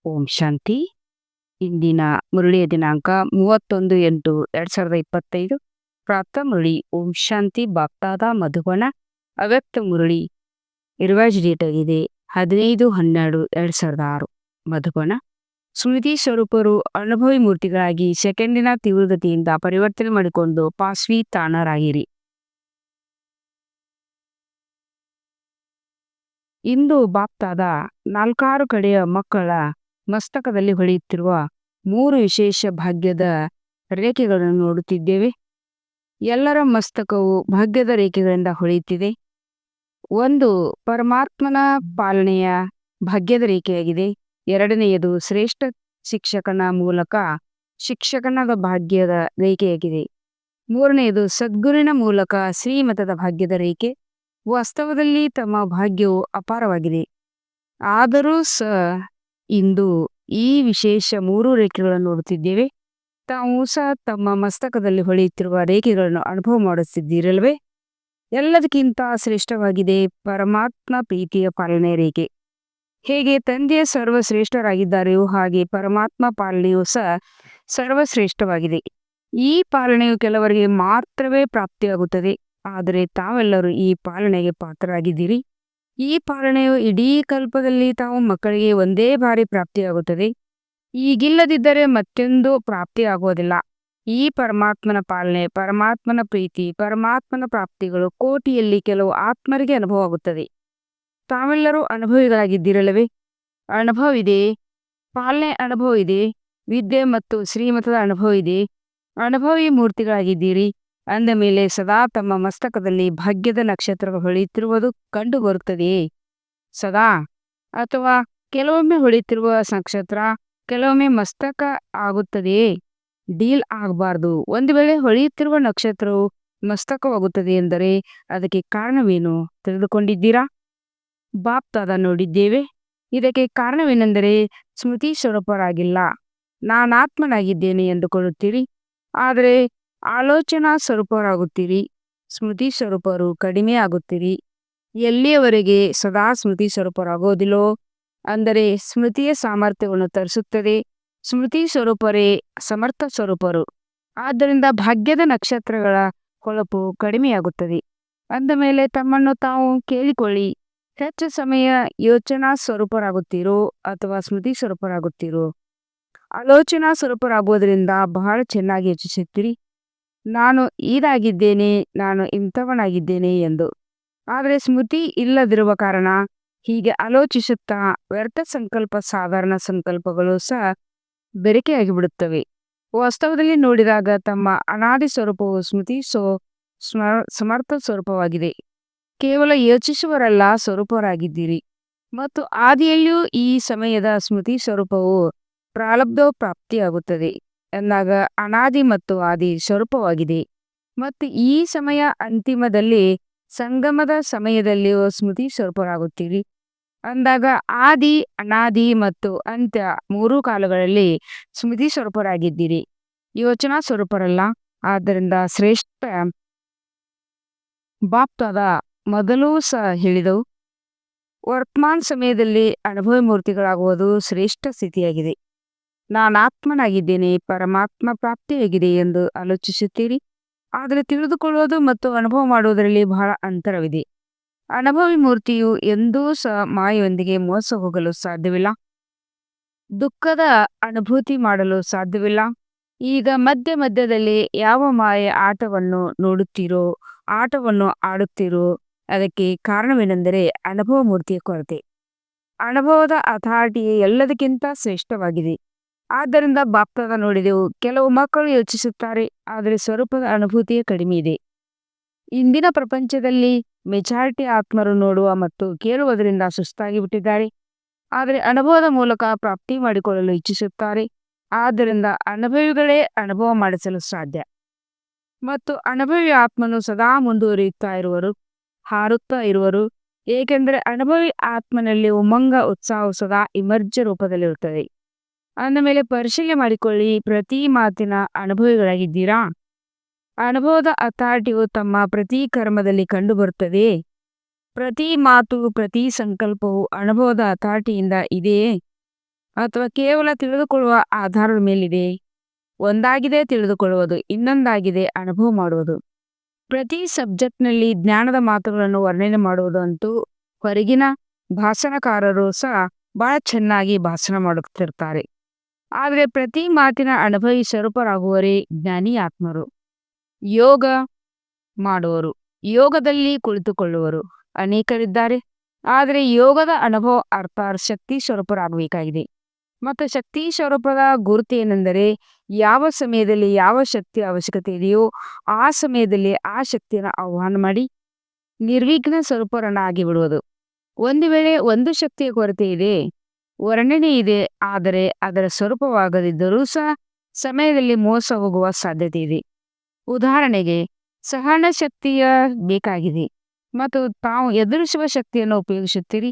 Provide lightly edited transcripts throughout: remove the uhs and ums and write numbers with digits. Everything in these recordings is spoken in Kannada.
ಓಂ ಶಾಂತಿ. ಇಂದಿನ ಮುರಳಿಯ ದಿನಾಂಕ 31/8/2025. ಪ್ರಾತಃ ಮುರಳಿ. ಓಂ ಶಾಂತಿ. ಬಾಪ್ತಾದ ಮಧುಬನ. ಅವ್ಯಕ್ತ ಮುರಳಿ. ರಿವೈಸ್ ಡೇಟ್ ಆಗಿದೆ 15/12/2006. ಮಧುಬನ. ಸ್ಮೃತಿ ಸ್ವರೂಪರು ಅನುಭವಿ ಮೂರ್ತಿಗಳಾಗಿ ಸೆಕೆಂಡಿನ ತೀವ್ರಗತಿಯಿಂದ ಪರಿವರ್ತನೆ ಮಾಡಿಕೊಂಡು ಪಾಸ್ವಿ ತಾಣರಾಗಿರಿ. ಇಂದು ಬಾಪ್ತಾದ 4 ಕಡೆಯ ಮಕ್ಕಳ ಮಸ್ತಕದಲ್ಲಿ ಹೊಳೆಯುತ್ತಿರುವ 3 ವಿಶೇಷ ಭಾಗ್ಯದ ರೇಖೆಗಳನ್ನು ನೋಡುತ್ತಿದ್ದೇವೆ. ಎಲ್ಲರ ಮಸ್ತಕವು ಭಾಗ್ಯದ ರೇಖೆಗಳಿಂದ ಹೊಳೆಯುತ್ತಿದೆ. ಒಂದು ಪರಮಾತ್ಮನ ಪಾಲನೆಯ ಭಾಗ್ಯದ ರೇಖೆಯಾಗಿದೆ. ಎರಡನೆಯದು ಶ್ರೇಷ್ಠ ಶಿಕ್ಷಕನ ಮೂಲಕ ಶಿಕ್ಷಕನದ ಭಾಗ್ಯದ ರೇಖೆಯಾಗಿದೆ. ಮೂರನೆಯದು ಸದ್ಗುರುವಿನ ಮೂಲಕ ಶ್ರೀಮತದ ಭಾಗ್ಯದ ರೇಖೆ. ವಾಸ್ತವದಲ್ಲಿ ತಮ್ಮ ಭಾಗ್ಯವು ಅಪಾರವಾಗಿದೆ. ಆದರೂ ಇಂದು ಈ ವಿಶೇಷ 3 ರೇಖೆಗಳನ್ನು ನೋಡುತ್ತಿದ್ದೇವೆ. ತಾವು ಸಹ ತಮ್ಮ ಮಸ್ತಕದಲ್ಲಿ ಹೊಳೆಯುತ್ತಿರುವ ರೇಖೆಗಳನ್ನು ಅನುಭವ ಮಾಡುತ್ತಿದ್ದೀರಲ್ವೇ? ಎಲ್ಲದಕ್ಕಿಂತ ಶ್ರೇಷ್ಠವಾಗಿದೆ ಪರಮಾತ್ಮ ಪ್ರೀತಿಯ ಪಾಲನೆಯ ರೇಖೆ. ಹೇಗೆ ತಂದೆಯ ಸರ್ವಶ್ರೇಷ್ಠರಾಗಿದ್ದಾರೆಯೋ ಹಾಗೆ ಪರಮಾತ್ಮ ಪಾಲನೆಯೂ ಸಹ ಸರ್ವಶ್ರೇಷ್ಠವಾಗಿದೆ. ಈ ಪಾಲನೆಯು ಕೆಲವರಿಗೆ ಮಾತ್ರವೇ ಪ್ರಾಪ್ತಿಯಾಗುತ್ತದೆ. ಆದರೆ ತಾವೆಲ್ಲರೂ ಈ ಪಾಲನೆಗೆ ಪಾತ್ರರಾಗಿದ್ದೀರಿ. ಈ ಪಾಲನೆಯು ಇಡೀ ಕಲ್ಪದಲ್ಲಿ ತಾವು ಮಕ್ಕಳಿಗೆ ಒಂದೇ ಬಾರಿ ಪ್ರಾಪ್ತಿಯಾಗುತ್ತದೆ. ಈಗಿಲ್ಲದಿದ್ದರೆ ಮತ್ತೊಂದು ಪ್ರಾಪ್ತಿಯಾಗುವುದಿಲ್ಲ. ಈ ಪರಮಾತ್ಮನ ಪಾಲನೆ, ಪರಮಾತ್ಮನ ಪ್ರೀತಿ, ಪರಮಾತ್ಮನ ಪ್ರಾಪ್ತಿಗಳು ಕೋಟಿಯಲ್ಲಿ ಕೆಲವು ಆತ್ಮರಿಗೆ ಅನುಭವವಾಗುತ್ತದೆ. ತಾವೆಲ್ಲರೂ ಅನುಭವಿಗಳಾಗಿದ್ದೀರಲ್ಲವೇ? ಅನುಭವ ಇದೆ, ಪಾಲನೆ ಅನುಭವ ಇದೆ, ವಿದ್ಯೆ ಮತ್ತು ಶ್ರೀಮತದ ಅನುಭವ ಇದೆ. ಅನುಭವಿ ಮೂರ್ತಿಗಳಾಗಿದ್ದೀರಿ ಅಂದ ಮೇಲೆ ಸದಾ ತಮ್ಮ ಮಸ್ತಕದಲ್ಲಿ ಭಾಗ್ಯದ ನಕ್ಷತ್ರಗಳು ಹೊಳೆಯುತ್ತಿರುವುದು ಕಂಡು ಬರುತ್ತದೆಯೇ? ಸದಾ ಅಥವಾ ಕೆಲವೊಮ್ಮೆ ಹೊಳೆಯುತ್ತಿರುವ ನಕ್ಷತ್ರ ಕೆಲವೊಮ್ಮೆ ಮಸ್ತಕ ಆಗುತ್ತದೆಯೇ? ಡೀಲ್ ಆಗಬಾರ್ದು. ಒಂದು ವೇಳೆ ಹೊಳೆಯುತ್ತಿರುವ ನಕ್ಷತ್ರವು ಮಸ್ತಕವಾಗುತ್ತದೆ ಎಂದರೆ ಅದಕ್ಕೆ ಕಾರಣವೇನು ತಿಳಿದುಕೊಂಡಿದ್ದೀರಾ? ಬಾಪ್ತಾದ ನೋಡಿದ್ದೇವೆ. ಇದಕ್ಕೆ ಕಾರಣವೇನೆಂದರೆ ಸ್ಮೃತಿ ಸ್ವರೂಪರಾಗಿಲ್ಲ. ನಾನಾತ್ಮನಾಗಿದ್ದೇನೆ ಎಂದುಕೊಳ್ಳುತ್ತೀರಿ, ಆದರೆ ಆಲೋಚನಾ ಸ್ವರೂಪರಾಗುತ್ತೀರಿ. ಸ್ಮೃತಿ ಸ್ವರೂಪರು ಕಡಿಮೆ ಆಗುತ್ತೀರಿ. ಎಲ್ಲಿಯವರೆಗೆ ಸದಾ ಸ್ಮೃತಿ ಸ್ವರೂಪರಾಗೋದಿಲ್ಲೋ ಅಂದರೆ ಸ್ಮೃತಿಯ ಸಾಮರ್ಥ್ಯವನ್ನು ತರಿಸುತ್ತದೆ. ಸ್ಮೃತಿ ಸ್ವರೂಪರೇ ಸಮರ್ಥ ಸ್ವರೂಪರು. ಆದ್ದರಿಂದ ಭಾಗ್ಯದ ನಕ್ಷತ್ರಗಳ ಹೊಳಪು ಕಡಿಮೆಯಾಗುತ್ತದೆ. ಅಂದ ಮೇಲೆ ತಮ್ಮನ್ನು ತಾವು ಕೇಳಿಕೊಳ್ಳಿ, ಹೆಚ್ಚು ಸಮಯ ಯೋಚನಾ ಸ್ವರೂಪರಾಗುತ್ತೀರೋ ಅಥವಾ ಸ್ಮೃತಿ ಸ್ವರೂಪರಾಗುತ್ತೀರೋ? ಆಲೋಚನಾ ಸ್ವರೂಪರಾಗುವುದರಿಂದ ಬಹಳ ಚೆನ್ನಾಗಿ ಯೋಚಿಸುತ್ತೀರಿ, ನಾನು ಇದಾಗಿದ್ದೇನೆ, ನಾನು ಇಂಥವನಾಗಿದ್ದೇನೆ ಎಂದು. ಆದರೆ ಸ್ಮೃತಿ ಇಲ್ಲದಿರುವ ಕಾರಣ ಹೀಗೆ ಆಲೋಚಿಸುತ್ತಾ ವ್ಯರ್ಥ ಸಂಕಲ್ಪ, ಸಾಧಾರಣ ಸಂಕಲ್ಪಗಳು ಸಹ ಬೆರಕೆಯಾಗಿಬಿಡುತ್ತವೆ. ವಾಸ್ತವದಲ್ಲಿ ನೋಡಿದಾಗ ತಮ್ಮ ಅನಾದಿ ಸ್ವರೂಪವು ಸ್ಮೃತಿ ಸಮರ್ಥ ಸ್ವರೂಪವಾಗಿದೆ. ಕೇವಲ ಯೋಚಿಸುವರಲ್ಲ, ಸ್ವರೂಪರಾಗಿದ್ದೀರಿ. ಮತ್ತು ಆದಿಯಲ್ಲಿಯೂ ಈ ಸಮಯದ ಸ್ಮೃತಿ ಸ್ವರೂಪವು ಪ್ರಾರಬ್ಧ ಪ್ರಾಪ್ತಿಯಾಗುತ್ತದೆ ಎಂದಾಗ ಅನಾದಿ ಮತ್ತು ಆದಿ ಸ್ವರೂಪವಾಗಿದೆ. ಮತ್ತು ಈ ಸಮಯ ಅಂತಿಮದಲ್ಲಿ ಸಂಗಮದ ಸಮಯದಲ್ಲಿಯೂ ಸ್ಮೃತಿ ಸ್ವರೂಪರಾಗುತ್ತೀರಿ ಅಂದಾಗ ಆದಿ, ಅನಾದಿ ಮತ್ತು ಅಂತ್ಯ 3 ಕಾಲಗಳಲ್ಲಿ ಸ್ಮೃತಿ ಸ್ವರೂಪರಾಗಿದ್ದೀರಿ, ಯೋಚನಾ ಸ್ವರೂಪರಲ್ಲ. ಆದ್ದರಿಂದ ಶ್ರೇಷ್ಠ ಬಾಪ್ತಾದ ಮೊದಲೂ ಸಹ ಹೇಳಿದವು, ವರ್ತಮಾನ ಸಮಯದಲ್ಲಿ ಅನುಭವ ಮೂರ್ತಿಗಳಾಗುವುದು ಶ್ರೇಷ್ಠ ಸ್ಥಿತಿಯಾಗಿದೆ. ನಾನಾತ್ಮನಾಗಿದ್ದೇನೆ, ಪರಮಾತ್ಮ ಪ್ರಾಪ್ತಿಯಾಗಿದೆ ಎಂದು ಆಲೋಚಿಸುತ್ತೀರಿ. ಆದರೆ ತಿಳಿದುಕೊಳ್ಳುವುದು ಮತ್ತು ಅನುಭವ ಮಾಡುವುದರಲ್ಲಿ ಬಹಳ ಅಂತರವಿದೆ. ಅನುಭವಿ ಮೂರ್ತಿಯು ಎಂದೂ ಸಹ ಮಾಯೆಯೊಂದಿಗೆ ಮೋಸ ಹೋಗಲು ಸಾಧ್ಯವಿಲ್ಲ, ದುಃಖದ ಅನುಭೂತಿ ಮಾಡಲು ಸಾಧ್ಯವಿಲ್ಲ. ಈಗ ಮಧ್ಯ ಮಧ್ಯದಲ್ಲಿ ಯಾವ ಮಾಯೆ ಆಟವನ್ನು ನೋಡುತ್ತೀರೋ, ಆಟವನ್ನು ಆಡುತ್ತೀರೋ, ಅದಕ್ಕೆ ಕಾರಣವೇನೆಂದರೆ ಅನುಭವ ಮೂರ್ತಿಯ ಕೊರತೆ. ಅನುಭವದ ಅಥಾರಿಟಿಯೇ ಎಲ್ಲದಕ್ಕಿಂತ ಶ್ರೇಷ್ಠವಾಗಿದೆ. ಆದ್ದರಿಂದ ಬಾಪ್ತಾದ ನೋಡಿದೆವು, ಕೆಲವು ಮಕ್ಕಳು ಯೋಚಿಸುತ್ತಾರೆ, ಆದರೆ ಸ್ವರೂಪದ ಅನುಭೂತಿಯೇ ಕಡಿಮೆ ಇದೆ. ಇಂದಿನ ಪ್ರಪಂಚದಲ್ಲಿ ಮೆಜಾರಿಟಿ ಆತ್ಮರು ನೋಡುವ ಮತ್ತು ಕೇಳುವುದರಿಂದ ಸುಸ್ತಾಗಿ ಬಿಟ್ಟಿದ್ದಾರೆ, ಆದರೆ ಅನುಭವದ ಮೂಲಕ ಪ್ರಾಪ್ತಿ ಮಾಡಿಕೊಳ್ಳಲು ಇಚ್ಛಿಸುತ್ತಾರೆ. ಆದ್ದರಿಂದ ಅನುಭವಿಗಳೇ ಅನುಭವ ಮಾಡಿಸಲು ಸಾಧ್ಯ. ಮತ್ತು ಅನುಭವಿ ಆತ್ಮನು ಸದಾ ಮುಂದುವರಿಯುತ್ತಾ ಇರುವರು, ಹಾರುತ್ತಾ ಇರುವರು. ಏಕೆಂದರೆ ಅನುಭವಿ ಆತ್ಮನಲ್ಲಿ ಉಮಂಗ, ಉತ್ಸಾಹವು ಸದಾ ಇಮರ್ಜ ರೂಪದಲ್ಲಿರುತ್ತದೆ. ಅಂದ ಮೇಲೆ ಪರಿಶೀಲನೆ ಮಾಡಿಕೊಳ್ಳಿ, ಪ್ರತಿ ಮಾತಿನ ಅನುಭವಿಗಳಾಗಿದ್ದೀರಾ? ಅನುಭವದ ಅಥಾರಿಟಿಯು ತಮ್ಮ ಪ್ರತಿ ಕರ್ಮದಲ್ಲಿ ಕಂಡುಬರುತ್ತದೆ. ಪ್ರತಿ ಮಾತು, ಪ್ರತಿ ಸಂಕಲ್ಪವು ಅನುಭವದ ಅಥಾರಿಟಿಯಿಂದ ಇದೆಯೇ? ಅಥವಾ ಕೇವಲ ತಿಳಿದುಕೊಳ್ಳುವ ಆಧಾರದ ಮೇಲಿದೆ. ಒಂದಾಗಿದೆ ತಿಳಿದುಕೊಳ್ಳುವುದು, ಇನ್ನೊಂದಾಗಿದೆ ಅನುಭವ ಮಾಡುವುದು. ಪ್ರತಿ ಸಬ್ಜೆಕ್ಟ್ನಲ್ಲಿ ಜ್ಞಾನದ ಮಾತುಗಳನ್ನು ವರ್ಣನೆ ಮಾಡುವುದು ಅಂತೂ ಹೊರಗಿನ ಭಾಷಣಕಾರರು ಸಹ ಬಹಳ ಚೆನ್ನಾಗಿ ಭಾಷಣ ಮಾಡುತ್ತಿರ್ತಾರೆ. ಆದರೆ ಪ್ರತಿ ಮಾತಿನ ಅನುಭವಿ ಸ್ವರೂಪರಾಗುವವರೇ ಜ್ಞಾನಿ ಆತ್ಮರು. ಯೋಗ ಮಾಡುವರು, ಯೋಗದಲ್ಲಿ ಕುಳಿತುಕೊಳ್ಳುವರು ಅನೇಕರಿದ್ದಾರೆ. ಆದರೆ ಯೋಗದ ಅನುಭವ ಅರ್ಥಾತ್ ಶಕ್ತಿ ಸ್ವರೂಪರಾಗಬೇಕಾಗಿದೆ. ಮತ್ತು ಶಕ್ತಿ ಸ್ವರೂಪದ ಗುರುತು ಏನೆಂದರೆ ಯಾವ ಸಮಯದಲ್ಲಿ ಯಾವ ಶಕ್ತಿಯ ಅವಶ್ಯಕತೆ ಇದೆಯೋ ಆ ಸಮಯದಲ್ಲಿ ಆ ಶಕ್ತಿಯನ್ನು ಆಹ್ವಾನ ಮಾಡಿ ನಿರ್ವಿಘ್ನ ಸ್ವರೂಪರನ್ನಾಗಿ ಬಿಡುವುದು. ಒಂದು ವೇಳೆ ಒಂದು ಶಕ್ತಿಯ ಕೊರತೆ ಇದೆ, ವರ್ಣನೆ ಇದೆ, ಆದರೆ ಅದರ ಸ್ವರೂಪವಾಗದಿದ್ದರೂ ಸಹ ಸಮಯದಲ್ಲಿ ಮೋಸ ಹೋಗುವ ಸಾಧ್ಯತೆ ಇದೆ. ಉದಾಹರಣೆಗೆ ಸಹನ ಶಕ್ತಿಯ ಬೇಕಾಗಿದೆ ಮತ್ತು ತಾವು ಎದುರಿಸುವ ಶಕ್ತಿಯನ್ನು ಉಪಯೋಗಿಸುತ್ತೀರಿ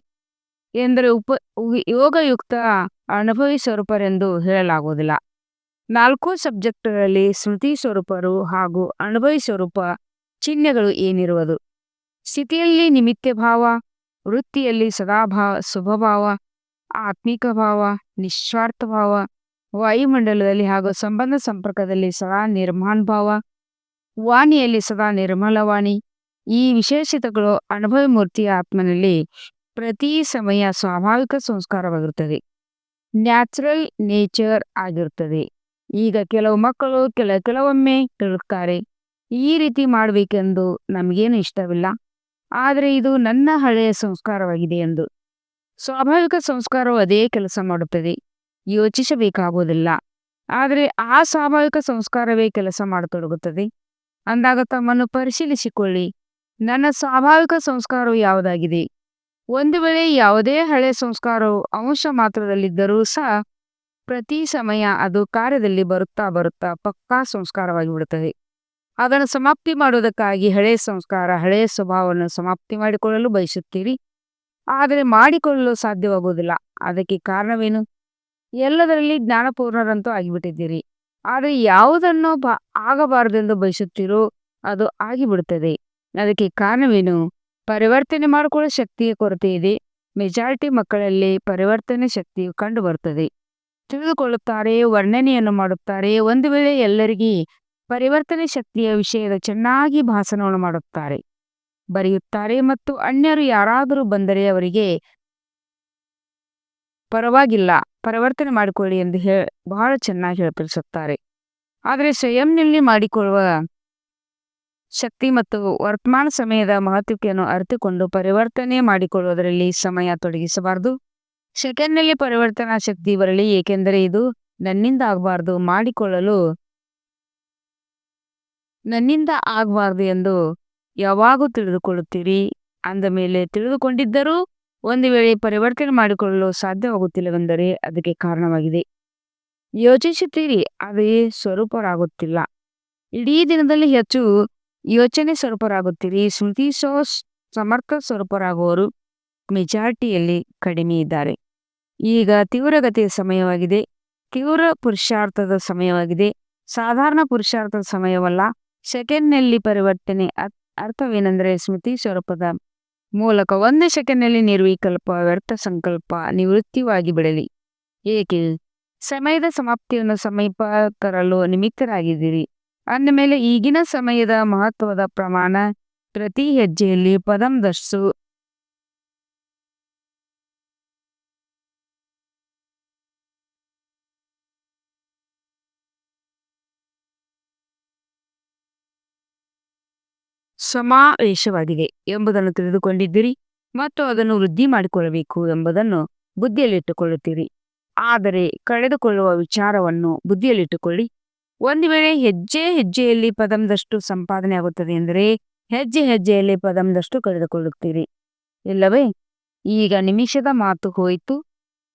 ಎಂದರೆ ಯೋಗಯುಕ್ತ ಅನುಭವಿ ಸ್ವರೂಪರೆಂದು ಹೇಳಲಾಗುವುದಿಲ್ಲ. 4 ಸಬ್ಜೆಕ್ಟ್ಗಳಲ್ಲಿ ಸ್ಮೃತಿ ಸ್ವರೂಪರು ಹಾಗೂ ಅನುಭವಿ ಸ್ವರೂಪ ಚಿಹ್ನೆಗಳು ಏನಿರುವುದು. ಸ್ಥಿತಿಯಲ್ಲಿ ನಿಮಿತ್ತ ಭಾವ, ವೃತ್ತಿಯಲ್ಲಿ ಶುಭಭಾವ, ಆತ್ಮಿಕ ಭಾವ, ನಿಸ್ವಾರ್ಥ ಭಾವ, ವಾಯುಮಂಡಲದಲ್ಲಿ ಹಾಗೂ ಸಂಬಂಧ ಸಂಪರ್ಕದಲ್ಲಿ ಸದಾ ನಿರ್ಮಾಣ ಭಾವ, ವಾಣಿಯಲ್ಲಿ ಸದಾ ನಿರ್ಮಲ ವಾಣಿ. ಈ ವಿಶೇಷತೆಗಳು ಅನುಭವಿ ಮೂರ್ತಿಯ ಆತ್ಮನಲ್ಲಿ ಪ್ರತಿ ಸಮಯ ಸ್ವಾಭಾವಿಕ ಸಂಸ್ಕಾರವಾಗಿರುತ್ತದೆ, ನ್ಯಾಚುರಲ್ ನೇಚರ್ ಆಗಿರುತ್ತದೆ. ಈಗ ಕೆಲವು ಮಕ್ಕಳು ಕೆಲವೊಮ್ಮೆ ಹೇಳುತ್ತಾರೆ, ಈ ರೀತಿ ಮಾಡಬೇಕೆಂದು ನಮಗೇನು ಇಷ್ಟವಿಲ್ಲ, ಆದರೆ ಇದು ನನ್ನ ಹಳೆಯ ಸಂಸ್ಕಾರವಾಗಿದೆ ಎಂದು. ಸ್ವಾಭಾವಿಕ ಸಂಸ್ಕಾರವು ಅದೇ ಕೆಲಸ ಮಾಡುತ್ತದೆ, ಯೋಚಿಸಬೇಕಾಗುವುದಿಲ್ಲ. ಆದರೆ ಆ ಸ್ವಾಭಾವಿಕ ಸಂಸ್ಕಾರವೇ ಕೆಲಸ ಮಾಡತೊಡಗುತ್ತದೆ. ಅಂದಾಗ ತಮ್ಮನ್ನು ಪರಿಶೀಲಿಸಿಕೊಳ್ಳಿ, ನನ್ನ ಸ್ವಾಭಾವಿಕ ಸಂಸ್ಕಾರವು ಯಾವುದಾಗಿದೆ. ಒಂದು ವೇಳೆ ಯಾವುದೇ ಹಳೆಯ ಸಂಸ್ಕಾರವು ಅಂಶ ಮಾತ್ರದಲ್ಲಿದ್ದರೂ ಸಹ ಪ್ರತಿ ಸಮಯ ಅದು ಕಾರ್ಯದಲ್ಲಿ ಬರುತ್ತಾ ಬರುತ್ತಾ ಪಕ್ಕಾ ಸಂಸ್ಕಾರವಾಗಿ ಬಿಡುತ್ತದೆ. ಅದನ್ನು ಸಮಾಪ್ತಿ ಮಾಡುವುದಕ್ಕಾಗಿ ಹಳೆಯ ಸಂಸ್ಕಾರ, ಹಳೆಯ ಸ್ವಭಾವವನ್ನು ಸಮಾಪ್ತಿ ಮಾಡಿಕೊಳ್ಳಲು ಬಯಸುತ್ತೀರಿ, ಆದರೆ ಮಾಡಿಕೊಳ್ಳಲು ಸಾಧ್ಯವಾಗುವುದಿಲ್ಲ. ಅದಕ್ಕೆ ಕಾರಣವೇನು? ಎಲ್ಲದರಲ್ಲಿ ಜ್ಞಾನಪೂರ್ಣರಂತೂ ಆಗಿಬಿಟ್ಟಿದ್ದೀರಿ, ಆದರೆ ಯಾವುದನ್ನು ಆಗಬಾರದೆಂದು ಬಯಸುತ್ತೀರೋ ಅದು ಆಗಿಬಿಡುತ್ತದೆ. ಅದಕ್ಕೆ ಕಾರಣವೇನು? ಪರಿವರ್ತನೆ ಮಾಡಿಕೊಳ್ಳೋ ಶಕ್ತಿಯ ಕೊರತೆ ಇದೆ. ಮೆಜಾರಿಟಿ ಮಕ್ಕಳಲ್ಲಿ ಪರಿವರ್ತನೆ ಶಕ್ತಿಯು ಕಂಡು ಬರುತ್ತದೆ. ತಿಳಿದುಕೊಳ್ಳುತ್ತಾರೆ, ವರ್ಣನೆಯನ್ನು ಮಾಡುತ್ತಾರೆ. ಒಂದು ವೇಳೆ ಎಲ್ಲರಿಗೆ ಪರಿವರ್ತನೆ ಶಕ್ತಿಯ ವಿಷಯದ ಚೆನ್ನಾಗಿ ಭಾಷಣವನ್ನು ಮಾಡುತ್ತಾರೆ, ಬರೆಯುತ್ತಾರೆ ಮತ್ತು ಅನ್ಯರು ಯಾರಾದರೂ ಬಂದರೆ ಅವರಿಗೆ ಪರವಾಗಿಲ್ಲ, ಪರಿವರ್ತನೆ ಮಾಡಿಕೊಳ್ಳಿ ಎಂದು ಬಹಳ ಚೆನ್ನಾಗಿ ತಿಳಿಸುತ್ತಾರೆ. ಆದರೆ ಸ್ವಯಂನಲ್ಲಿ ಮಾಡಿಕೊಳ್ಳುವ ಶಕ್ತಿ ಮತ್ತು ವರ್ತಮಾನ ಸಮಯದ ಮಹತ್ವವನ್ನು ಅರಿತುಕೊಂಡು ಪರಿವರ್ತನೆ ಮಾಡಿಕೊಳ್ಳುವುದರಲ್ಲಿ ಸಮಯ ತೊಡಗಿಸಬಾರದು. ಸೆಕೆಂಡ್ನಲ್ಲಿ ಪರಿವರ್ತನಾ ಶಕ್ತಿ ಬರಲಿ, ಏಕೆಂದರೆ ಇದು ನನ್ನಿಂದ ಆಗಬಾರ್ದು, ಮಾಡಿಕೊಳ್ಳಲು ನನ್ನಿಂದ ಆಗಬಾರ್ದು ಎಂದು ಯಾವಾಗೂ ತಿಳಿದುಕೊಳ್ಳುತ್ತೀರಿ. ಅಂದ ಮೇಲೆ ತಿಳಿದುಕೊಂಡಿದ್ದರೂ ಒಂದು ವೇಳೆ ಪರಿವರ್ತನೆ ಮಾಡಿಕೊಳ್ಳಲು ಸಾಧ್ಯವಾಗುತ್ತಿಲ್ಲವೆಂದರೆ ಅದಕ್ಕೆ ಕಾರಣವಾಗಿದೆ. ಯೋಚಿಸುತ್ತೀರಿ, ಅದೇ ಸ್ವರೂಪರಾಗುತ್ತಿಲ್ಲ. ಇಡೀ ದಿನದಲ್ಲಿ ಹೆಚ್ಚು ಯೋಚನೆ ಸ್ವರೂಪರಾಗುತ್ತೀರಿ. ಸ್ಮೃತಿ ಸಮರ್ಥ ಸ್ವರೂಪರಾಗುವವರು ಮೆಜಾರಿಟಿಯಲ್ಲಿ ಕಡಿಮೆ ಇದ್ದಾರೆ. ಈಗ ತೀವ್ರಗತಿಯ ಸಮಯವಾಗಿದೆ, ತೀವ್ರ ಪುರುಷಾರ್ಥದ ಸಮಯವಾಗಿದೆ, ಸಾಧಾರಣ ಪುರುಷಾರ್ಥದ ಸಮಯವಲ್ಲ. ಸೆಕೆಂಡ್ನಲ್ಲಿ ಪರಿವರ್ತನೆ ಅರ್ಥವೇನೆಂದರೆ ಸ್ಮೃತಿ ಸ್ವರೂಪದ ಮೂಲಕ 1 ಸೆಕೆಂಡ್ನಲ್ಲಿ ನಿರ್ವಿಕಲ್ಪ ವ್ಯರ್ಥ ಸಂಕಲ್ಪ ನಿವೃತ್ತಿವಾಗಿ ಬಿಡಲಿ. ಏಕೆ? ಸಮಯದ ಸಮಾಪ್ತಿಯನ್ನು ಸಮೀಪ ತರಲು ನಿಮಿತ್ತರಾಗಿದ್ದೀರಿ. ಅಂದಮೇಲೆ ಈಗಿನ ಸಮಯದ ಮಹತ್ವದ ಪ್ರಮಾಣ ಪ್ರತಿ ಹೆಜ್ಜೆಯಲ್ಲಿ ಪದಂದಷ್ಟು ಸಮಾವೇಶವಾಗಿದೆ ಎಂಬುದನ್ನು ತಿಳಿದುಕೊಂಡಿದ್ದೀರಿ ಮತ್ತು ಅದನ್ನು ವೃದ್ಧಿ ಮಾಡಿಕೊಳ್ಳಬೇಕು ಎಂಬುದನ್ನು ಬುದ್ಧಿಯಲ್ಲಿಟ್ಟುಕೊಳ್ಳುತ್ತೀರಿ. ಆದರೆ ಕಳೆದುಕೊಳ್ಳುವ ವಿಚಾರವನ್ನು ಬುದ್ಧಿಯಲ್ಲಿಟ್ಟುಕೊಳ್ಳಿ. ಒಂದು ವೇಳೆ ಹೆಜ್ಜೆ ಹೆಜ್ಜೆಯಲ್ಲಿ ಪದಂದಷ್ಟು ಸಂಪಾದನೆ ಆಗುತ್ತದೆ ಎಂದರೆ ಹೆಜ್ಜೆ ಹೆಜ್ಜೆಯಲ್ಲಿ ಪದಂದಷ್ಟು ಕಳೆದುಕೊಳ್ಳುತ್ತೀರಿ, ಇಲ್ಲವೇ? ಈಗ ನಿಮಿಷದ ಮಾತು ಹೋಯಿತು.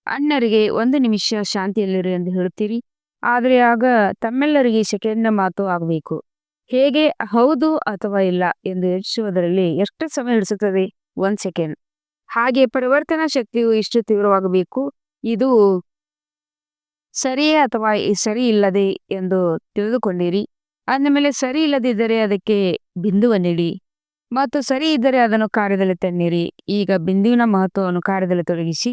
ಅನ್ಯರಿಗೆ 1 ನಿಮಿಷ ಶಾಂತಿಯಲ್ಲಿರು ಎಂದು ಹೇಳುತ್ತೀರಿ, ಆದರೆ ಆಗ ತಮ್ಮೆಲ್ಲರಿಗೆ ಸೆಕೆಂಡ್ನ ಮಾತು ಆಗಬೇಕು. ಹೇಗೆ ಹೌದು ಅಥವಾ ಇಲ್ಲ ಎಂದು ಯೋಚಿಸುವುದರಲ್ಲಿ ಎಷ್ಟು ಸಮಯ ಹಿಡಿಸುತ್ತದೆ? 1 ಸೆಕೆಂಡ್. ಹಾಗೆ ಪರಿವರ್ತನಾ ಶಕ್ತಿಯು ಇಷ್ಟು ತೀವ್ರವಾಗಬೇಕು. ಇದು ಸರಿಯೇ ಅಥವಾ ಸರಿ ಇಲ್ಲದೆ ಎಂದು ತಿಳಿದುಕೊಂಡಿರಿ. ಅಂದಮೇಲೆ ಸರಿ ಇಲ್ಲದಿದ್ದರೆ ಅದಕ್ಕೆ ಬಿಂದುವನ್ನಿಡಿ ಮತ್ತು ಸರಿ ಇದ್ದರೆ ಅದನ್ನು ಕಾರ್ಯದಲ್ಲಿ ತನ್ನಿರಿ. ಈಗ ಬಿಂದುವಿನ ಮಹತ್ವವನ್ನು ಕಾರ್ಯದಲ್ಲಿ ತೊಡಗಿಸಿ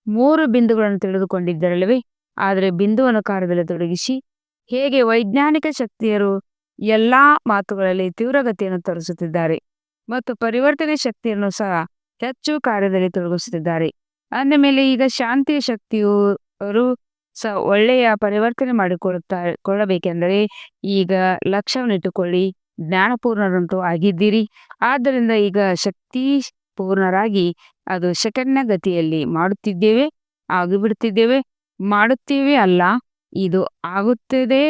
3 ಬಿಂದುಗಳನ್ನು ತಿಳಿದುಕೊಂಡಿದ್ದರಲ್ಲವೇ? ಆದರೆ ಬಿಂದುವನ್ನು ಕಾರ್ಯದಲ್ಲಿ ತೊಡಗಿಸಿ ಹೇಗೆ ವೈಜ್ಞಾನಿಕ ಶಕ್ತಿಯರು ಎಲ್ಲಾ ಮಾತುಗಳಲ್ಲಿ ತೀವ್ರಗತಿಯನ್ನು ತೋರಿಸುತ್ತಿದ್ದಾರೆ ಮತ್ತು ಪರಿವರ್ತನೆ ಶಕ್ತಿಯನ್ನು ಸಹ ಹೆಚ್ಚು ಕಾರ್ಯದಲ್ಲಿ ತೊಡಗಿಸುತ್ತಿದ್ದಾರೆ. ಅಂದ ಮೇಲೆ ಈಗ ಶಾಂತಿಯ ಶಕ್ತಿಯು ಅವರು ಸಹ ಒಳ್ಳೆಯ ಪರಿವರ್ತನೆ ಕೊಳ್ಳಬೇಕೆಂದರೆ ಈಗ ಲಕ್ಷ್ಯವನ್ನಿಟ್ಟುಕೊಳ್ಳಿ, ಜ್ಞಾನಪೂರ್ಣರಂತೂ ಆಗಿದ್ದೀರಿ. ಆದ್ದರಿಂದ ಈಗ ಶಕ್ತಿ ಪೂರ್ಣರಾಗಿ ಅದು ಸೆಕೆಂಡ್ನ ಗತಿಯಲ್ಲಿ ಮಾಡುತ್ತಿದ್ದೇವೆ, ಆಗಿಬಿಡುತ್ತಿದ್ದೇವೆ, ಮಾಡುತ್ತೇವೆ ಅಲ್ಲ, ಇದು ಆಗುತ್ತದೆ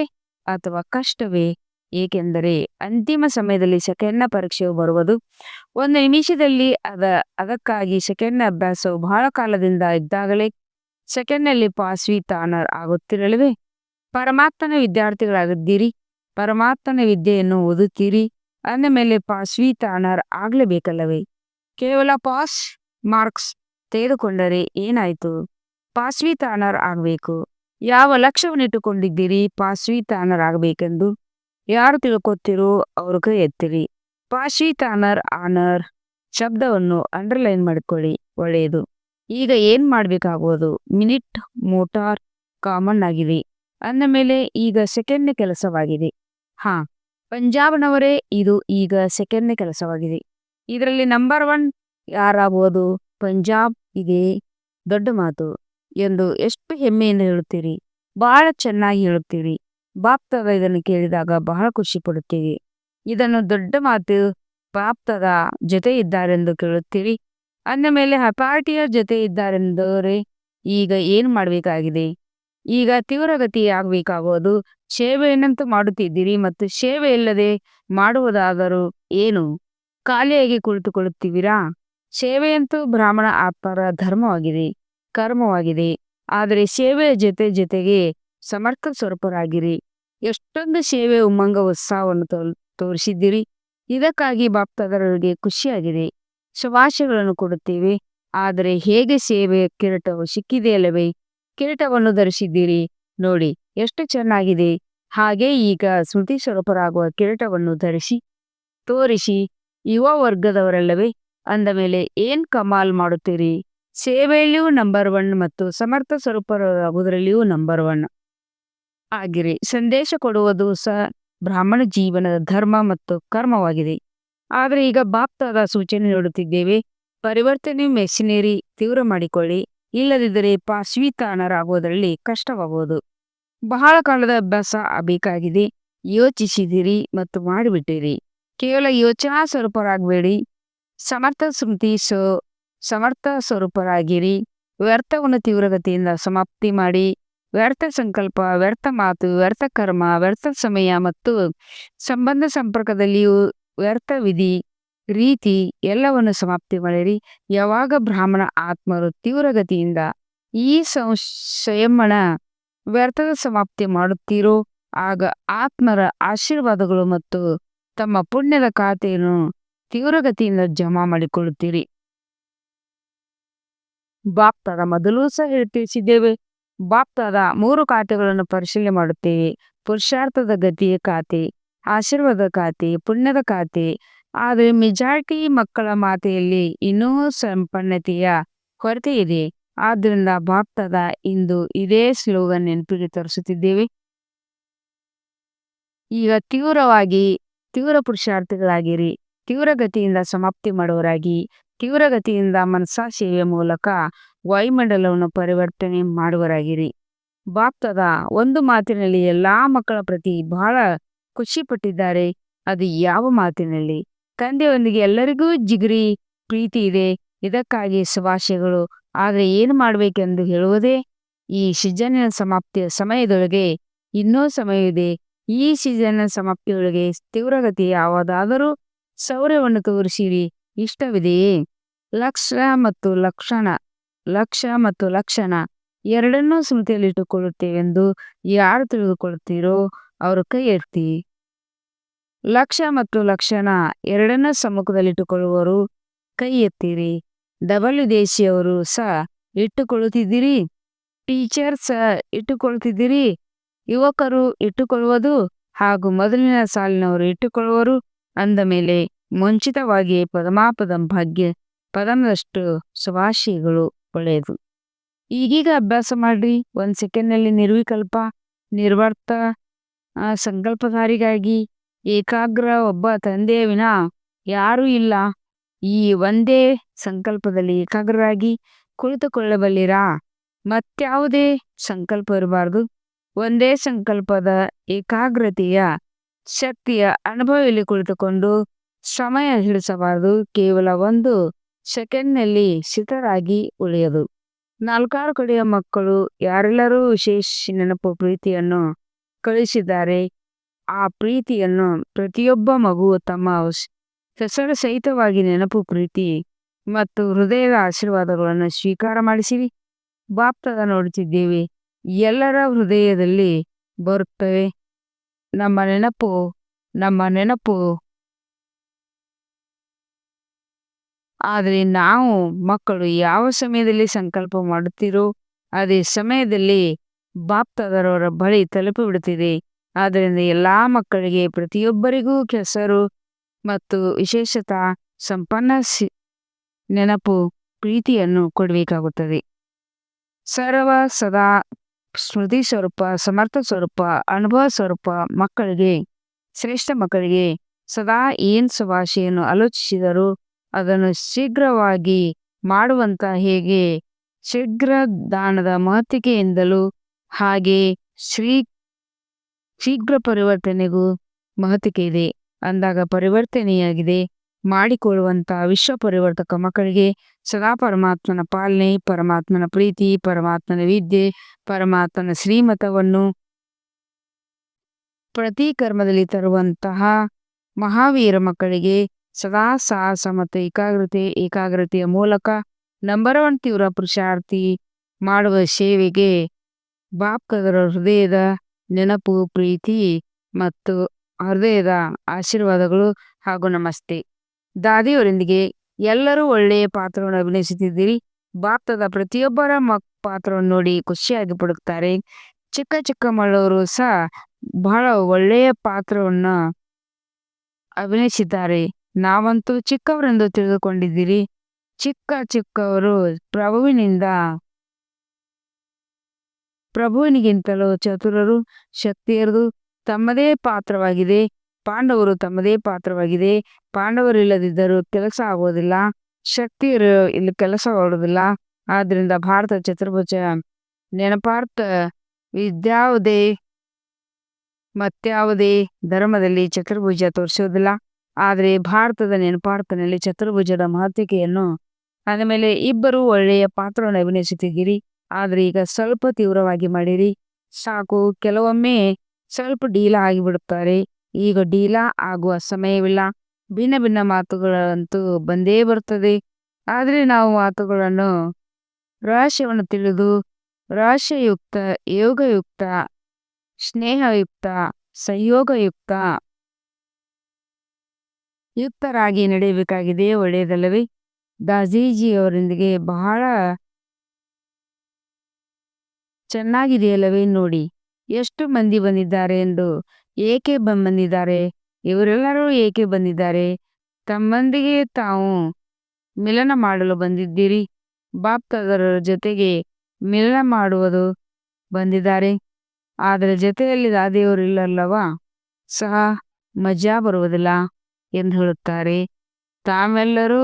ಅಥವಾ ಕಷ್ಟವೇ? ಏಕೆಂದರೆ ಅಂತಿಮ ಸಮಯದಲ್ಲಿ ಸೆಕೆಂಡ್ನ ಪರೀಕ್ಷೆಯು ಬರುವುದು. ಒಂದು ನಿಮಿಷದಲ್ಲಿ ಅದಕ್ಕಾಗಿ ಸೆಕೆಂಡ್ನ ಅಭ್ಯಾಸವು ಬಹಳ ಕಾಲದಿಂದ ಇದ್ದಾಗಲೇ ಸೆಕೆಂಡ್ನಲ್ಲಿ ಪಾಸ್ ವಿತ್ ಆನರ್ ಆಗುತ್ತಿರಲಿವೆ. ಪರಮಾತ್ಮನ ವಿದ್ಯಾರ್ಥಿಗಳಾಗಿದ್ದೀರಿ, ಪರಮಾತ್ಮನ ವಿದ್ಯೆಯನ್ನು ಓದುತ್ತೀರಿ, ಅಂದ ಮೇಲೆ ಪಾಸ್ ವಿತ್ ಆನರ್ ಆಗ್ಲೇಬೇಕಲ್ಲವೇ? ಕೇವಲ ಪಾಸ್ ಮಾರ್ಕ್ಸ್ ತೆಗೆದುಕೊಂಡರೆ ಏನಾಯ್ತು? ಪಾಸ್ ವಿತ್ ಆನರ್ ಆಗಬೇಕು. ಯಾವ ಲಕ್ಷ್ಯವನ್ನಿಟ್ಟುಕೊಂಡಿದ್ದೀರಿ ಪಾಸ್ ವಿತ್ ಆನರ್ ಆಗಬೇಕೆಂದು? ಯಾರು ತಿಳ್ಕೊತೀರೋ ಅವರು ಕೈ ಎತ್ತಿರಿ. ಪಾಸ್ ವಿತ್ ಆನರ್, ಆನರ್ ಶಬ್ದವನ್ನು ಅಂಡರ್ಲೈನ್ ಮಾಡಿಕೊಳ್ಳಿ, ಒಳ್ಳೆಯದು. ಈಗ ಏನ್ ಮಾಡ್ಬೇಕಾಗುವುದು? ಮಿನಿಟ್ ಮೋಟಾರ್ ಕಾಮನ್ ಆಗಿದೆ. ಅಂದ ಮೇಲೆ ಈಗ ಸೆಕೆಂಡ್ನ ಕೆಲಸವಾಗಿದೆ. ಪಂಜಾಬ್ನವರೇ, ಇದು ಈಗ ಸೆಕೆಂಡ್ನ ಕೆಲಸವಾಗಿದೆ. ಇದರಲ್ಲಿ ನಂಬರ್ 1 ಯಾರಾಗುವುದು? ಪಂಜಾಬ್. ಇದೇ ದೊಡ್ಡ ಮಾತು ಎಂದು ಎಷ್ಟು ಹೆಮ್ಮೆಯಿಂದ ಹೇಳುತ್ತೀರಿ, ಬಹಳ ಚೆನ್ನಾಗಿ ಹೇಳುತ್ತೀರಿ. ಬಾಪ್ತಾದ ಇದನ್ನು ಕೇಳಿದಾಗ ಬಹಳ ಖುಷಿ ಪಡುತ್ತೀವಿ. ಇದನ್ನು ದೊಡ್ಡ ಮಾತು, ಬಾಪ್ತಾದ ಜೊತೆ ಇದ್ದಾರೆಂದು ಕೇಳುತ್ತೀರಿ. ಅಂದ ಮೇಲೆ ಪಾರ್ಟಿಯ ಜೊತೆ ಇದ್ದಾರೆಂದರೆ ಈಗ ಏನು ಮಾಡಬೇಕಾಗಿದೆ? ಈಗ ತೀವ್ರಗತಿ ಆಗಬೇಕಾಗುವುದು. ಸೇವೆಯನ್ನಂತೂ ಮಾಡುತ್ತಿದ್ದೀರಿ ಮತ್ತು ಸೇವೆ ಇಲ್ಲದೆ ಮಾಡುವುದಾದರೂ ಏನು? ಖಾಲಿಯಾಗಿ ಕುಳಿತುಕೊಳ್ಳುತ್ತೀವಿರಾ? ಸೇವೆಯಂತೂ ಬ್ರಾಹ್ಮಣ ಆತ್ಮರ ಧರ್ಮವಾಗಿದೆ, ಕರ್ಮವಾಗಿದೆ. ಆದರೆ ಸೇವೆಯ ಜೊತೆಗೆ ಸಮರ್ಥ ಸ್ವರೂಪರಾಗಿರಿ. ಎಷ್ಟೊಂದು ಸೇವೆ ಉಮ್ಮಂಗ ಉತ್ಸಾಹವನ್ನು ತೋರಿಸಿದ್ದೀರಿ. ಇದಕ್ಕಾಗಿ ಬಾಪ್ತಾದರವರಿಗೆ ಖುಷಿಯಾಗಿದೆ. ಶುಭಾಶಯಗಳನ್ನು ಕೊಡುತ್ತೇವೆ. ಆದರೆ ಹೇಗೆ ಸೇವೆಯ ಕಿರೀಟವು ಸಿಕ್ಕಿದೆಯಲ್ಲವೇ? ಕಿರೀಟವನ್ನು ಧರಿಸಿದ್ದೀರಿ, ನೋಡಿ ಎಷ್ಟು ಚೆನ್ನಾಗಿದೆ. ಹಾಗೆ ಈಗ ಸ್ಮೃತಿ ಸ್ವರೂಪರಾಗುವ ಕಿರೀಟವನ್ನು ತೋರಿಸಿ ಯುವ ವರ್ಗದವರಲ್ಲವೇ? ಅಂದ ಮೇಲೆ ಏನ್ ಕಮಾಲ್ ಮಾಡುತ್ತೀರಿ? ಸೇವೆಯಲ್ಲಿಯೂ ನಂಬರ್ 1 ಮತ್ತು ಸಮರ್ಥ ಸ್ವರೂಪರಾಗುವುದರಲ್ಲಿಯೂ ನಂಬರ್ 1 ಆಗಿರಿ. ಸಂದೇಶ ಕೊಡುವುದು ಸಹ ಬ್ರಾಹ್ಮಣ ಜೀವನದ ಧರ್ಮ ಮತ್ತು ಕರ್ಮವಾಗಿದೆ. ಆದರೆ ಈಗ ಬಾಪ್ತಾದ ಸೂಚನೆ ನೀಡುತ್ತಿದ್ದೇವೆ, ಪರಿವರ್ತನೆ ಮೆಷಿನರಿ ತೀವ್ರ ಮಾಡಿಕೊಳ್ಳಿ, ಇಲ್ಲದಿದ್ದರೆ ಪಾಸ್ ವಿತ್ ಆನರ್ ಆಗುವುದರಲ್ಲಿ ಕಷ್ಟವಾಗುವುದು. ಬಹಳ ಕಾಲದ ಅಭ್ಯಾಸ ಬೇಕಾಗಿದೆ. ಯೋಚಿಸಿದಿರಿ ಮತ್ತು ಮಾಡಿಬಿಟ್ಟಿರಿ. ಕೇವಲ ಯೋಚನಾ ಸ್ವರೂಪರಾಗಬೇಡಿ, ಸಮರ್ಥ ಸ್ವರೂಪರಾಗಿರಿ. ವ್ಯರ್ಥವನ್ನು ತೀವ್ರಗತಿಯಿಂದ ಸಮಾಪ್ತಿ ಮಾಡಿ. ವ್ಯರ್ಥ ಸಂಕಲ್ಪ, ವ್ಯರ್ಥ ಮಾತು, ವ್ಯರ್ಥ ಕರ್ಮ, ವ್ಯರ್ಥ ಸಮಯ ಮತ್ತು ಸಂಬಂಧ ಸಂಪರ್ಕದಲ್ಲಿಯೂ ವ್ಯರ್ಥ ವಿಧಿ ರೀತಿ ಎಲ್ಲವನ್ನು ಸಮಾಪ್ತಿ ಮಾಡಿರಿ. ಯಾವಾಗ ಬ್ರಾಹ್ಮಣ ಆತ್ಮರು ತೀವ್ರಗತಿಯಿಂದ ಈ ಸಂಯಮನ ವ್ಯರ್ಥದ ಸಮಾಪ್ತಿ ಮಾಡುತ್ತೀರೋ ಆಗ ಆತ್ಮರ ಆಶೀರ್ವಾದಗಳು ಮತ್ತು ತಮ್ಮ ಪುಣ್ಯದ ಖಾತೆಯನ್ನು ತೀವ್ರಗತಿಯಿಂದ ಜಮಾ ಮಾಡಿಕೊಳ್ಳುತ್ತೀರಿ. ಬಾಪ್ತಾದ ಮೊದಲು ಸಹ ತಿಳಿಸಿದ್ದೇವೆ. ಬಾಪ್ತಾದ 3 ಖಾತೆಗಳನ್ನು ಪರಿಶೀಲನೆ ಮಾಡುತ್ತೇವೆ. ಪುರುಷಾರ್ಥದ ಗತಿಯ ಖಾತೆ, ಆಶೀರ್ವಾದ ಖಾತೆ, ಪುಣ್ಯದ ಖಾತೆ. ಆದರೆ ಮೆಜಾರಿಟಿ ಮಕ್ಕಳ ಮಾತೆಯಲ್ಲಿ ಇನ್ನೂ ಸಂಪನ್ನತೆಯ ಕೊರತೆ ಇದೆ. ಆದ್ದರಿಂದ ಬಾಪ್ತಾದ ಇಂದು ಇದೇ ಸ್ಲೋಗನ್ ನೆನಪಿಗೆ ತರಿಸುತ್ತಿದ್ದೇವೆ. ಈಗ ತೀವ್ರ ಪುರುಷಾರ್ಥಿಗಳಾಗಿರಿ. ತೀವ್ರಗತಿಯಿಂದ ಸಮಾಪ್ತಿ ಮಾಡುವರಾಗಿ. ತೀವ್ರಗತಿಯಿಂದ ಮನಸಾ ಸೇವೆಯ ಮೂಲಕ ವಾಯುಮಂಡಲವನ್ನು ಪರಿವರ್ತನೆ ಮಾಡುವರಾಗಿರಿ. ಬಾಪ್ತಾದ ಒಂದು ಮಾತಿನಲ್ಲಿ ಎಲ್ಲಾ ಮಕ್ಕಳ ಪ್ರತಿ ಬಹಳ ಖುಷಿ ಪಟ್ಟಿದ್ದಾರೆ. ಅದು ಯಾವ ಮಾತಿನಲ್ಲಿ? ತಂದೆಯೊಂದಿಗೆ ಎಲ್ಲರಿಗೂ ಜಿಗರಿ ಪ್ರೀತಿ ಇದೆ. ಇದಕ್ಕಾಗಿ ಶುಭಾಶಯಗಳು. ಆದರೆ ಏನು ಮಾಡಬೇಕೆಂದು ಹೇಳುವುದೇ? ಈ ಸೀಸನ್ನಿನ ಸಮಾಪ್ತಿಯ ಸಮಯದೊಳಗೆ ಇನ್ನೂ ಸಮಯವಿದೆ. ಈ ಸೀಸನ್ನ ಸಮಾಪ್ತಿಯೊಳಗೆ ತೀವ್ರಗತಿ ಯಾವುದಾದರೂ ಶೌರ್ಯವನ್ನು ತೋರಿಸಿರಿ. ಇಷ್ಟವಿದೆಯೇ? ಲಕ್ಷ್ಯ ಮತ್ತು ಲಕ್ಷಣ ಎರಡನ್ನೂ ಸ್ಮೃತಿಯಲ್ಲಿಟ್ಟುಕೊಳ್ಳುತ್ತೇವೆಂದು ಯಾರು ತಿಳಿದುಕೊಳ್ಳುತ್ತೀರೋ ಅವರು ಕೈ ಎತ್ತಿ. ಲಕ್ಷ್ಯ ಮತ್ತು ಲಕ್ಷಣ ಎರಡನ್ನೂ ಸಮ್ಮುಖದಲ್ಲಿಟ್ಟುಕೊಳ್ಳುವವರು ಕೈ ಎತ್ತಿರಿ. ವಿದೇಶಿಯವರು ಸಹ ಇಟ್ಟುಕೊಳ್ಳುತ್ತಿದ್ದೀರಿ. ಟೀಚರ್ ಸಹ ಇಟ್ಟುಕೊಳ್ಳುತ್ತಿದ್ದೀರಿ. ಯುವಕರು ಇಟ್ಟುಕೊಳ್ಳುವುದು ಹಾಗೂ ಮೊದಲಿನ ಸಾಲಿನವರು ಇಟ್ಟುಕೊಳ್ಳುವರು. ಅಂದ ಮೇಲೆ ಮುಂಚಿತವಾಗಿ ಪದಮಾಪದಂ ಭಾಗ್ಯ ಪದಮದಷ್ಟು ಶುಭಾಶಯಗಳು. ಒಳ್ಳೆಯದು. ಈಗೀಗ ಅಭ್ಯಾಸ ಮಾಡ್ರಿ. 1 ಸೆಕೆಂಡ್‌ನಲ್ಲಿ ನಿರ್ವಿಕಲ್ಪ, ನಿರ್ವರ್ತ, ಸಂಕಲ್ಪಧಾರಿಗಾಗಿ ಏಕಾಗ್ರ ಒಬ್ಬ ತಂದೆಯ ವಿನಾ ಯಾರೂ ಇಲ್ಲ. ಈ ಒಂದೇ ಸಂಕಲ್ಪದಲ್ಲಿ ಏಕಾಗ್ರರಾಗಿ ಕುಳಿತುಕೊಳ್ಳಬಲ್ಲಿರಾ? ಮತ್ಯಾವುದೇ ಸಂಕಲ್ಪ ಇರಬಾರ್ದು. ಒಂದೇ ಸಂಕಲ್ಪದ ಏಕಾಗ್ರತೆಯ ಶಕ್ತಿಯ ಅನುಭವದಲ್ಲಿ ಕುಳಿತುಕೊಂಡು ಸಮಯ ಹಿಡಿಸಬಾರದು. ಕೇವಲ 1 ಸೆಕೆಂಡ್‌ನಲ್ಲಿ ಸ್ಥಿತರಾಗಿ ಉಳಿಯದು. 4 ಕಡೆಯ ಮಕ್ಕಳು ಯಾರೆಲ್ಲರೂ ವಿಶೇಷ ನೆನಪು ಪ್ರೀತಿಯನ್ನು ಕಳುಹಿಸಿದ್ದಾರೆ. ಆ ಪ್ರೀತಿಯನ್ನು ಪ್ರತಿಯೊಬ್ಬ ಮಗುವು ತಮ್ಮ ಹೆಸರು ಸಹಿತವಾಗಿ ನೆನಪು ಪ್ರೀತಿ ಮತ್ತು ಹೃದಯದ ಆಶೀರ್ವಾದಗಳನ್ನು ಸ್ವೀಕಾರ ಮಾಡಿಸಿರಿ. ಬಾಪ್ದಾದ ನೋಡುತ್ತಿದ್ದೇವೆ. ಎಲ್ಲರ ಹೃದಯದಲ್ಲಿ ಬರುತ್ತವೆ. ನಮ್ಮ ನೆನಪು. ಆದರೆ ನಾವು ಮಕ್ಕಳು ಯಾವ ಸಮಯದಲ್ಲಿ ಸಂಕಲ್ಪ ಮಾಡುತ್ತೀರೋ ಅದೇ ಸಮಯದಲ್ಲಿ ಬಾಪ್ದಾದರವರ ಬಳಿ ತಲುಪಿಬಿಡುತ್ತಿದೆ. ಆದ್ದರಿಂದ ಎಲ್ಲಾ ಮಕ್ಕಳಿಗೆ ಪ್ರತಿಯೊಬ್ಬರಿಗೂ ಹೆಸರು ಮತ್ತು ವಿಶೇಷತಾ ಸಂಪನ್ನ ನೆನಪು ಪ್ರೀತಿಯನ್ನು ಕೊಡಬೇಕಾಗುತ್ತದೆ. ಸರ್ವ ಸದಾ ಸ್ಮೃತಿ ಸ್ವರೂಪ, ಸಮರ್ಥ ಸ್ವರೂಪ, ಅನುಭವ ಸ್ವರೂಪ ಮಕ್ಕಳಿಗೆ, ಶ್ರೇಷ್ಠ ಮಕ್ಕಳಿಗೆ ಸದಾ ಏನ್ ಶುಭಾಶಯನ್ನು ಆಲೋಚಿಸಿದರೂ ಅದನ್ನು ಶೀಘ್ರವಾಗಿ ಮಾಡುವಂತ ಹೇಗೆ ಶೀಘ್ರ ದಾನದ ಮಹತ್ತಿಕೆಯಿಂದಲೂ ಹಾಗೆ ಶೀಘ್ರ ಪರಿವರ್ತನೆಗೂ ಮಹತ್ತಿಕೆ ಇದೆ ಅಂದಾಗ ಪರಿವರ್ತನೆಯಾಗಿದೆ ಮಾಡಿಕೊಳ್ಳುವಂತ ವಿಶ್ವ ಪರಿವರ್ತಕ ಮಕ್ಕಳಿಗೆ ಸದಾ ಪರಮಾತ್ಮನ ಪಾಲನೆ, ಪರಮಾತ್ಮನ ಪ್ರೀತಿ, ಪರಮಾತ್ಮನ ವಿದ್ಯೆ, ಪರಮಾತ್ಮನ ಶ್ರೀಮತವನ್ನು ಪ್ರತಿ ಕರ್ಮದಲ್ಲಿ ತರುವಂತಹ ಮಹಾವೀರ ಮಕ್ಕಳಿಗೆ ಸದಾ ಸಾಹಸ ಮತ್ತು ಏಕಾಗ್ರತೆಯ ಮೂಲಕ ನಂಬರ್ 1 ತೀವ್ರ ಪುರುಷಾರ್ಥಿ ಮಾಡುವ ಸೇವೆಗೆ ಬಾಪ್ದಾದರ ಹೃದಯದ ನೆನಪು ಪ್ರೀತಿ ಮತ್ತು ಹೃದಯದ ಆಶೀರ್ವಾದಗಳು ಹಾಗೂ ನಮಸ್ತೆ. ದಾದಿಯವರೊಂದಿಗೆ ಎಲ್ಲರೂ ಒಳ್ಳೆಯ ಪಾತ್ರವನ್ನು ಅಭಿನಯಿಸುತ್ತಿದ್ದೀರಿ. ಬಾಪ್ದಾದ ಪ್ರತಿಯೊಬ್ಬರ ಪಾತ್ರವನ್ನು ನೋಡಿ ಖುಷಿಯಾಗಿ ಪಡುತ್ತಾರೆ. ಚಿಕ್ಕ ಮಳ್ಳವರು ಸಹ ಬಹಳ ಒಳ್ಳೆಯ ಪಾತ್ರವನ್ನು ಅಭಿನಯಿಸಿದ್ದಾರೆ. ನಾವಂತೂ ಚಿಕ್ಕವರೆಂದು ತಿಳಿದುಕೊಂಡಿದ್ದೀರಿ. ಚಿಕ್ಕವರು ಪ್ರಭುವಿನಿಗಿಂತಲೂ ಚತುರರು. ಶಕ್ತಿಯರದು ತಮ್ಮದೇ ಪಾತ್ರವಾಗಿದೆ. ಪಾಂಡವರು ತಮ್ಮದೇ ಪಾತ್ರವಾಗಿದೆ. ಪಾಂಡವರಿಲ್ಲದಿದ್ದರೂ ಕೆಲಸ ಆಗುವುದಿಲ್ಲ. ಶಕ್ತಿಯರು ಇಲ್ಲಿ ಕೆಲಸ ಮಾಡುವುದಿಲ್ಲ. ಆದ್ದರಿಂದ ಭಾರತ ಚತುರ್ಭುಜ ನೆನಪಾರ್ಥ ಮತ್ಯಾವುದೇ ಧರ್ಮದಲ್ಲಿ ಚತುರ್ಭುಜ ತೋರಿಸುವುದಿಲ್ಲ. ಆದರೆ ಭಾರತದ ನೆನಪಾರ್ಥನಲ್ಲಿ ಚತುರ್ಭುಜದ ಮಹತ್ವತೆಯನ್ನು ಆದಮೇಲೆ ಇಬ್ಬರು ಒಳ್ಳೆಯ ಪಾತ್ರವನ್ನು ಅಭಿನಯಿಸುತ್ತಿದ್ದೀರಿ. ಆದರೆ ಈಗ ಸ್ವಲ್ಪ ತೀವ್ರವಾಗಿ ಮಾಡಿರಿ ಸಾಕು. ಕೆಲವೊಮ್ಮೆ ಸ್ವಲ್ಪ ಡೀಲಾ ಆಗಿಬಿಡುತ್ತಾರೆ. ಈಗ ಡೀಲಾ ಆಗುವ ಸಮಯವಿಲ್ಲ. ಭಿನ್ನ ಮಾತುಗಳಂತೂ ಬಂದೇ ಬರುತ್ತದೆ. ಆದರೆ ನಾವು ಮಾತುಗಳನ್ನು ರಹಸ್ಯವನ್ನು ತಿಳಿದು ರಹಸ್ಯಯುಕ್ತ, ಯೋಗಯುಕ್ತ, ಸ್ನೇಹಯುಕ್ತ, ಯುಕ್ತರಾಗಿ ನಡೆಯಬೇಕಾಗಿದೆ. ಒಳ್ಳೆಯದಲ್ಲವೇ? ದಾದೀಜಿಯವರೊಂದಿಗೆ ಬಹಳ ಚೆನ್ನಾಗಿದೆಯಲ್ಲವೇ? ನೋಡಿ ಎಷ್ಟು ಮಂದಿ ಬಂದಿದ್ದಾರೆ ಎಂದು. ಏಕೆ ಬಂದಿದ್ದಾರೆ? ಇವರೆಲ್ಲರೂ ಏಕೆ ಬಂದಿದ್ದಾರೆ? ತಮ್ಮೊಂದಿಗೆ ತಾವು ಮಿಲನ ಮಾಡಲು ಬಂದಿದ್ದೀರಿ. ಬಾಪ್ದಾದರ ಜೊತೆಗೆ ಮಿಲನ ಮಾಡುವುದು ಬಂದಿದ್ದಾರೆ. ಆದರೆ ಜೊತೆಯಲ್ಲಿ ದಾದಿಯವರು ಇಲ್ಲಲ್ಲವಾ ಸಹ ಮಜಾ ಬರುವುದಿಲ್ಲ ಎಂದು ಹೇಳುತ್ತಾರೆ. ತಾವೆಲ್ಲರೂ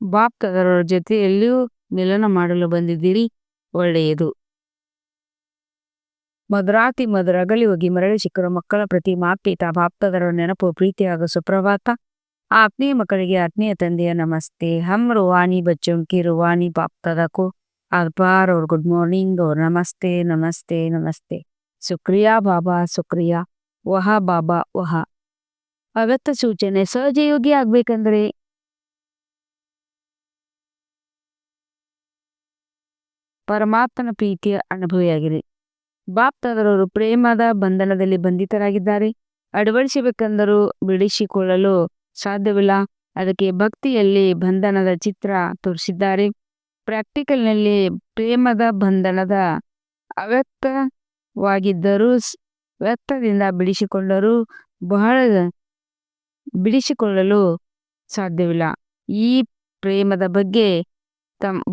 ಬಾಪ್ದಾದರ ಜೊತೆಯಲ್ಲಿಯೂ ಮಿಲನ ಮಾಡಲು ಬಂದಿದ್ದೀರಿ. ಒಳ್ಳೆಯದು. ಮಧುರಾತಿ ಮಧುರ ಅಗಲಿ ಹೋಗಿ ಮರಳಿ ಸಿಕ್ಕರು ಮಕ್ಕಳ ಪ್ರತಿ ಮಾತ್ಪಿತ ಬಾಪ್ದಾದರ ನೆನಪು ಪ್ರೀತಿ ಹಾಗೂ ಸುಪ್ರಭಾತ. ಆತ್ಮೀಯ ಮಕ್ಕಳಿಗೆ ಆತ್ಮೀಯ ತಂದೆಯ ನಮಸ್ತೆ. ಹಮ್ ರೂಹಾನಿ ಬಚ್ಚೋं की रूहानी बाप दादा को आभार और गुड मॉर्निंग और नमस्ते नमस्ते नमस्ते. ಶುಕ್ರಿಯಾ ಬಾಬಾ, ಶುಕ್ರಿಯಾ. ವಹ ಬಾಬಾ ವಹ. ಅವ್ಯಕ್ತ ಸೂಚನೆ. ಸಹಜಯೋಗಿ ಆಗ್ಬೇಕಂದ್ರೆ ಪರಮಾತ್ಮನ ಪ್ರೀತಿಯ ಅನುಭವಿಯಾಗಿರಿ. ಬಾಪ್ದಾದರವರು ಪ್ರೇಮದ ಬಂಧನದಲ್ಲಿ ಬಂಧಿತರಾಗಿದ್ದಾರೆ. ಅಳವಡಿಸಬೇಕೆಂದರೂ ಬಿಡಿಸಿಕೊಳ್ಳಲು ಸಾಧ್ಯವಿಲ್ಲ. ಅದಕ್ಕೆ ಭಕ್ತಿಯಲ್ಲಿ ಬಂಧನದ ಚಿತ್ರ ತೋರಿಸಿದ್ದಾರೆ. ಪ್ರಾಕ್ಟಿಕಲ್ನಲ್ಲಿ ಪ್ರೇಮದ ಬಂಧನದ ಅವ್ಯಕ್ತವಾಗಿದ್ದರೂ ವ್ಯಕ್ತದಿಂದ ಬಿಡಿಸಿಕೊಂಡರೂ ಬಹಳ ಬಿಡಿಸಿಕೊಳ್ಳಲು ಸಾಧ್ಯವಿಲ್ಲ. ಈ ಪ್ರೇಮದ ಬಗ್ಗೆ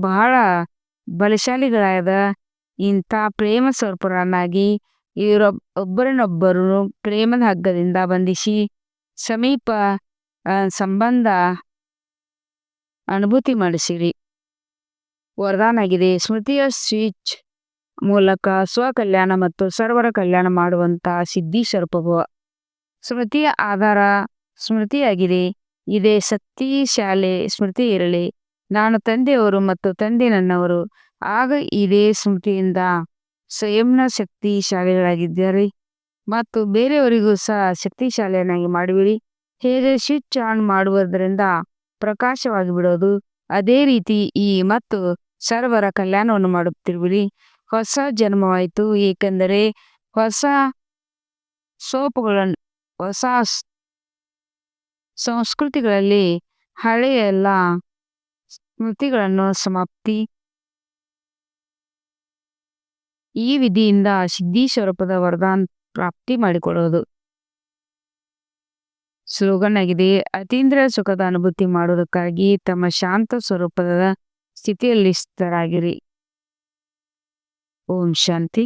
ಬಹಳ ಬಲಶಾಲಿಗಳಾದ ಇಂಥ ಪ್ರೇಮ ಸ್ವರೂಪರನ್ನಾಗಿ ಒಬ್ಬರನ್ನೊಬ್ಬರು ಪ್ರೇಮದ ಹಗ್ಗದಿಂದ ಬಂಧಿಸಿ ಸಮೀಪ ಸಂಬಂಧ ಅನುಭೂತಿ ಮಾಡಿಸಿರಿ. ವರದಾನ ಆಗಿದೆ. ಸ್ಮೃತಿಯ ಸ್ವಿಚ್ ಮೂಲಕ ಸ್ವಕಲ್ಯಾಣ ಮತ್ತು ಸರ್ವರ ಕಲ್ಯಾಣ ಮಾಡುವಂತಹ ಸಿದ್ಧಿ ಸ್ವರೂಪವು ಸ್ಮೃತಿಯ ಆಧಾರ ಸ್ಮೃತಿಯಾಗಿದೆ. ಇದೇ ಶಕ್ತಿಶಾಲಿ ಸ್ಮೃತಿ ಇರಲಿ. ನಾನು ತಂದೆಯವರು ಮತ್ತು ತಂದೆ ನನ್ನವರು. ಆಗ ಇದೇ ಸ್ಮೃತಿಯಿಂದ ಸ್ವಯಂನ ಶಕ್ತಿಶಾಲಿಗಳಾಗಿದ್ದಾರೆ ಮತ್ತು ಬೇರೆಯವರಿಗೂ ಸಹ ಶಕ್ತಿಶಾಲಿಯನ್ನಾಗಿ ಮಾಡುವಿರಿ. ಹೇಗೆ ಸ್ವಿಚ್ ಆನ್ ಮಾಡುವುದರಿಂದ ಪ್ರಕಾಶವಾಗಿ ಬಿಡೋದು, ಅದೇ ರೀತಿ ಈ ಮತ್ತು ಸರ್ವರ ಕಲ್ಯಾಣವನ್ನು ಮಾಡುತ್ತಿರುವಿರಿ. ಹೊಸ ಜನ್ಮವಾಯಿತು, ಏಕೆಂದರೆ ಹೊಸ ಸಂಸ್ಕೃತಿಗಳಲ್ಲಿ ಹಳೆಯ ಎಲ್ಲ ಸ್ಮೃತಿಗಳನ್ನು ಸಮಾಪ್ತಿ. ಈ ವಿಧಿಯಿಂದ ಸಿದ್ಧಿ ಸ್ವರೂಪದ ವರದಾನ ಪ್ರಾಪ್ತಿ ಮಾಡಿಕೊಳ್ಳುವುದು. ಸ್ಲೋಗನ್ ಆಗಿದೆ. ಅತೀಂದ್ರಿಯ ಸುಖದ ಅನುಭೂತಿ ಮಾಡುವುದಕ್ಕಾಗಿ ತಮ್ಮ ಶಾಂತ ಸ್ವರೂಪದ ಸ್ಥಿತಿಯಲ್ಲಿ ಸ್ಥಿತರಾಗಿರಿ. ಓಂ ಶಾಂತಿ.